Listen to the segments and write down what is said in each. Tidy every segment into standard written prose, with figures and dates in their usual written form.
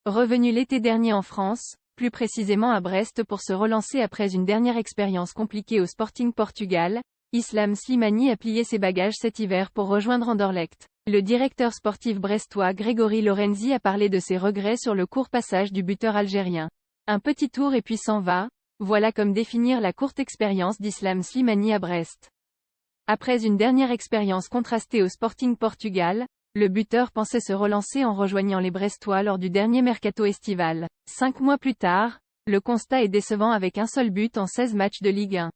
Revenu l'été dernier en France, plus précisément à Brest pour se relancer après une dernière expérience compliquée au Sporting Portugal, Islam Slimani a plié ses bagages cet hiver pour rejoindre Anderlecht. Le directeur sportif brestois Grégory Lorenzi a parlé de ses regrets sur le court passage du buteur algérien. Un petit tour et puis s'en va, voilà comme définir la courte expérience d'Islam Slimani à Brest. Après une dernière expérience contrastée au Sporting Portugal, le buteur pensait se relancer en rejoignant les Brestois lors du dernier mercato estival. 5 mois plus tard, le constat est décevant avec un seul but en 16 matchs de Ligue 1.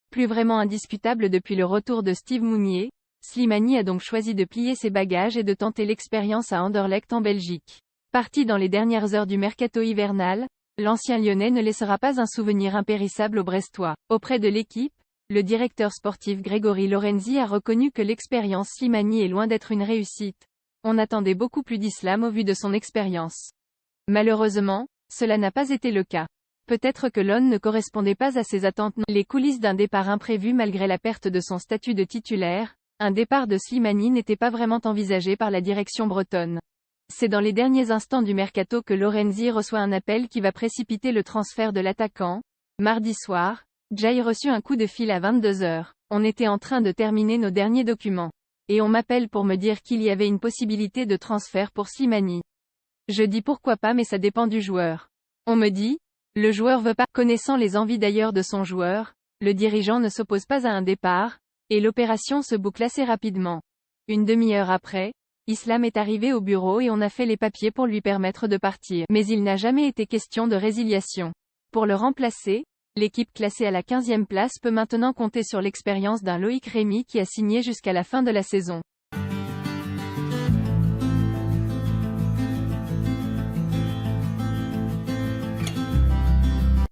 Plus vraiment indiscutable depuis le retour de Steve Mounier, Slimani a donc choisi de plier ses bagages et de tenter l'expérience à Anderlecht en Belgique. Parti dans les dernières heures du mercato hivernal, l'ancien Lyonnais ne laissera pas un souvenir impérissable aux Brestois. Auprès de l'équipe, le directeur sportif Grégory Lorenzi a reconnu que l'expérience Slimani est loin d'être une réussite. On attendait beaucoup plus d'Islam au vu de son expérience. Malheureusement, cela n'a pas été le cas. Peut-être que l'homme ne correspondait pas à ses attentes. Les coulisses d'un départ imprévu malgré la perte de son statut de titulaire, un départ de Slimani n'était pas vraiment envisagé par la direction bretonne. C'est dans les derniers instants du mercato que Lorenzi reçoit un appel qui va précipiter le transfert de l'attaquant. Mardi soir, Jay reçut un coup de fil à 22 heures. On était en train de terminer nos derniers documents. Et on m'appelle pour me dire qu'il y avait une possibilité de transfert pour Slimani. Je dis pourquoi pas mais ça dépend du joueur. On me dit, le joueur veut pas. Connaissant les envies d'ailleurs de son joueur, le dirigeant ne s'oppose pas à un départ, et l'opération se boucle assez rapidement. Une demi-heure après, Islam est arrivé au bureau et on a fait les papiers pour lui permettre de partir. Mais il n'a jamais été question de résiliation. Pour le remplacer, l'équipe classée à la 15e place peut maintenant compter sur l'expérience d'un Loïc Rémy qui a signé jusqu'à la fin de la saison.